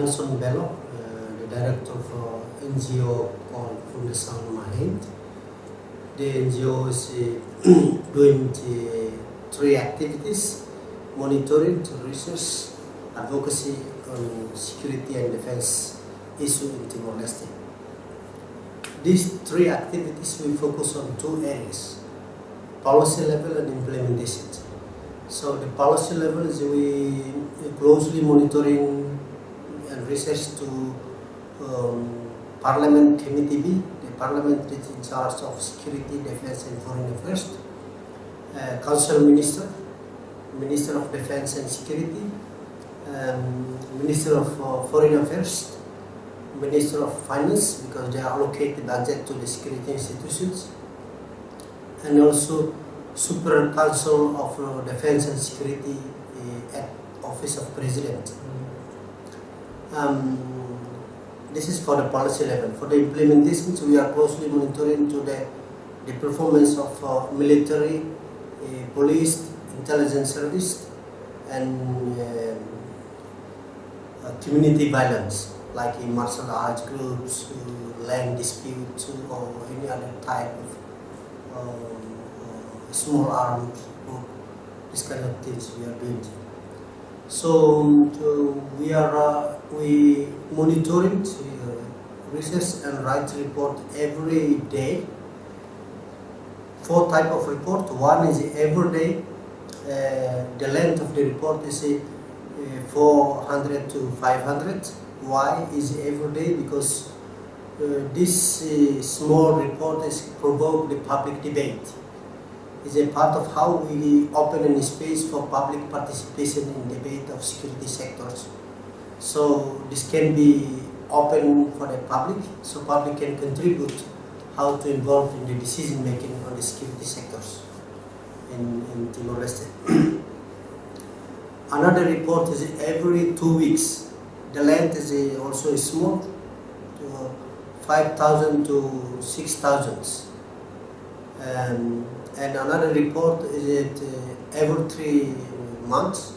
Nelson Belo, the director of NGO called Fundasaun Mahein. The NGO is doing three activities: monitoring, research, advocacy on security and defense issue in Timor-Leste. These three activities we focus on two areas: policy level and implementation. So the policy level is we closely monitoring and research to Parliament Committee B. The Parliament is in charge of security, defense and foreign affairs. Council Minister, Minister of Defense and Security, Minister of Foreign Affairs, Minister of Finance, because they allocate the budget to the security institutions, and also Super Council of Defense and Security at Office of President. This is for the policy level. For the implementation, we are closely monitoring to the performance of military, police, intelligence service, and community violence, like in martial arts groups, land disputes, or any other type of small armed group. This kind of things we are doing. So we monitoring, research and write report every day. 4 type of report. One is every day. The length of the report is 400 to 500. Why is every day? Because this small report is provoke the public debate. It's a part of how we open a space for public participation in debate of security sectors. So this can be open for the public, so public can contribute how to involve in the decision making on the security sectors in Timor-Leste. Another report is every 2 weeks. The length is also small, 5,000 to 6,000. And another report is every 3 months.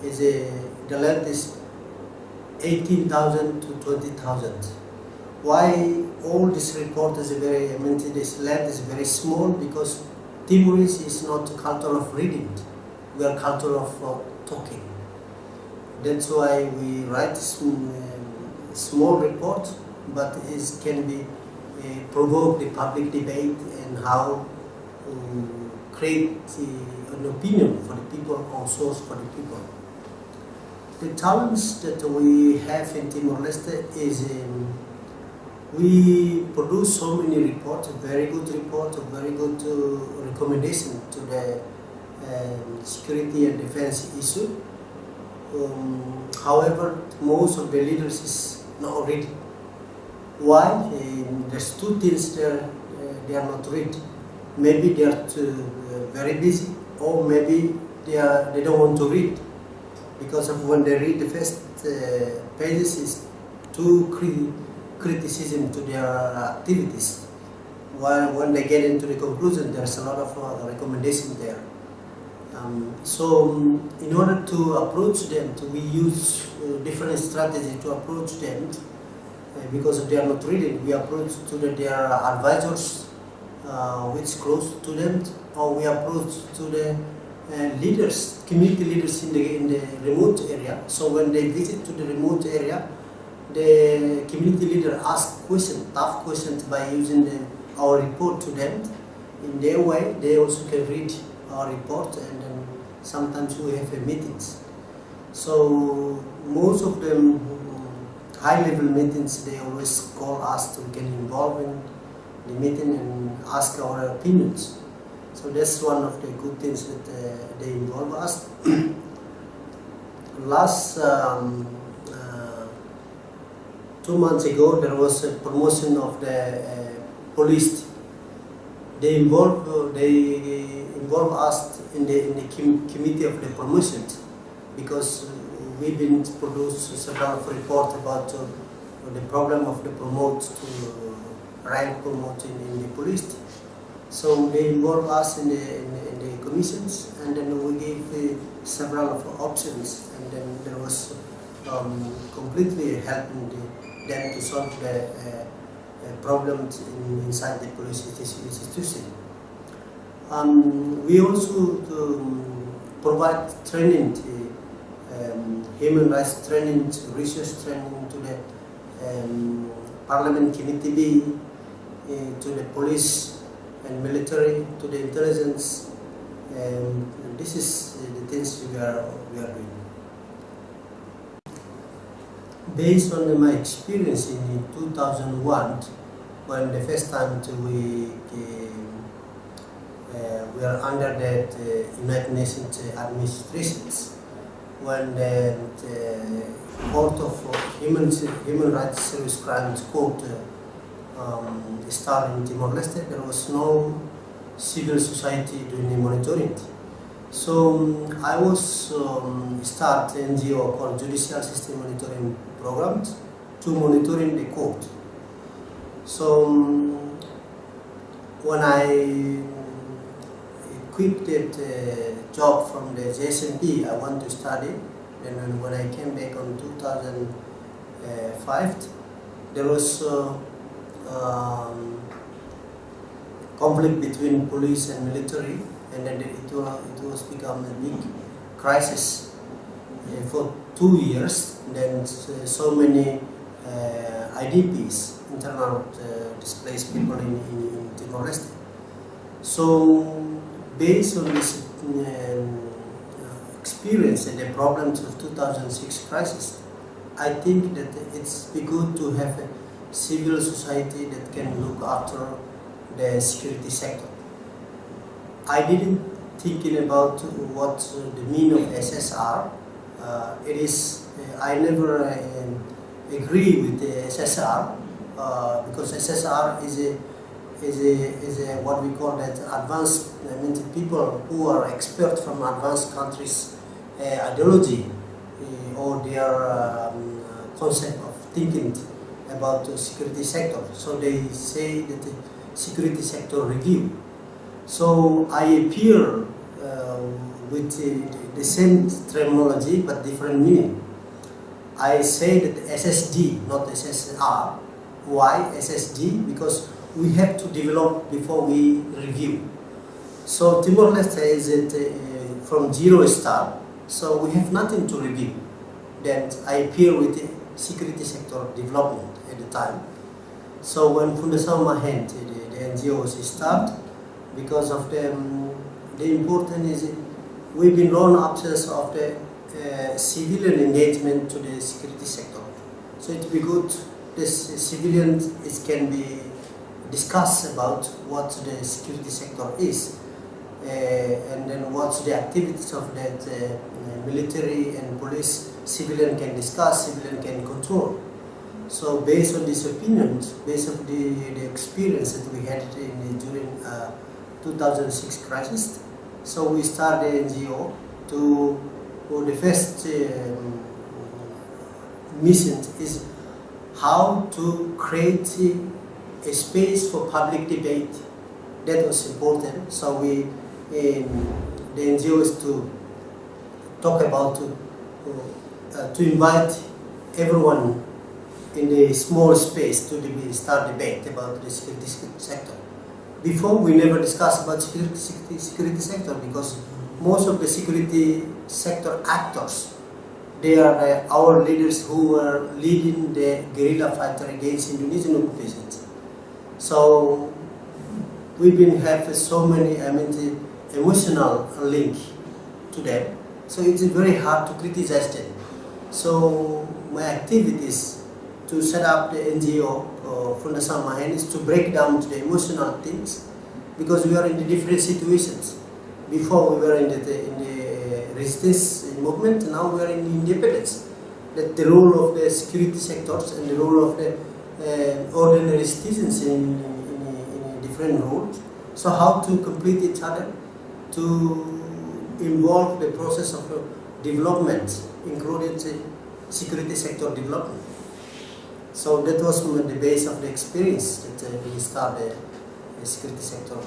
The length is 18,000 to 20,000. Why all this report is this length is very small? Because Timorese is not a culture of reading. We are a culture of talking. That's why we write small report, but it can be provoke the public debate and how create an opinion for the people or source for the people. The challenge that we have in Timor-Leste is we produce so many reports, very good recommendation to the security and defense issue. However, most of the leaders is not read. Why? There's two things there they are not read. Maybe they are very busy, or maybe they don't want to read, because of when they read the first pages is too criticism to their activities. While when they get into the conclusion, there's a lot of recommendation there. So in order to approach them, we use different strategy to approach them, because they are not reading. We approach to their advisors, which close to them, or we approach to the leaders, community leaders in the remote area. So when they visit to the remote area, the community leader ask questions, tough questions, by using our report to them. In their way, they also can read our report, and then sometimes we have meetings. So most of them, high-level meetings, they always call us to get involved in the meeting and ask our opinions. So that's one of the good things that they involve us. Last 2 months ago, there was a promotion of the police. They involve us in the committee of the promotions, because we've been produced several reports about the problem of the promote to rank promoting in the police. So they involve us in the commissions, and then we gave several of options, and then there was completely helping them to solve the problems inside the police institution. We also provide training, human rights training, research training to the parliament committee, to the police and military, to the intelligence. This is the things we are doing. Based on my experience in 2001, when the first time we are under the United Nations administrations, when the Court of Human Rights Serious Crimes Court started in Timor-Leste, there was no civil society doing the monitoring. So I was start NGO called Judicial System Monitoring Programs to monitoring the court. So when I quit that job from the JSNP, I went to study. And when I came back in 2005, there was conflict between police and military, and then it was become a big crisis for 2 years. Then so many IDPs, internal displaced people in Timor-Leste. So based on this experience and the problems of 2006 crisis, I think that it's good to have a civil society that can look after the security sector. I didn't thinking about what the meaning of SSR. I never agree with the SSR because SSR is a what we call that advanced. I mean, people who are expert from advanced countries' ideology or their concept of thinking about the security sector. So they say that the security sector review. So I appear with the same terminology but different meaning. I say that SSD, not SSR. Why SSD? Because we have to develop before we review. So Timor-Leste is from zero start, so we have nothing to review. Then I appear with the security sector development at the time. So when Fundasaun Mahein, the NGOs start, because of the important is we've been long absence of the civilian engagement to the security sector. So it would be good this civilian can be discussed about what the security sector is and then what's the activities of that military and police. Civilian can discuss, civilian can control. So based on these opinions, based on the experience that we had during 2006 crisis, so we started the NGO for the first mission is how to create a space for public debate. That was important. So the NGO is to talk about to invite everyone in a small space to start debate about the security sector. Before we never discussed about security sector because most of the security sector actors, they are our leaders who were leading the guerrilla fighter against Indonesian occupations. So we've been have so many, the emotional link to them. So it's very hard to criticize them. So my activities to set up the NGO Fundasaun Mahein is to break down the emotional things because we are in the different situations. Before we were in the resistance movement, now we are in independence. That the role of the security sectors and the role of the ordinary citizens in different roles. So how to complete each other, to involve the process of development, including the security sector development. So that was the base of the experience that we started the security sector.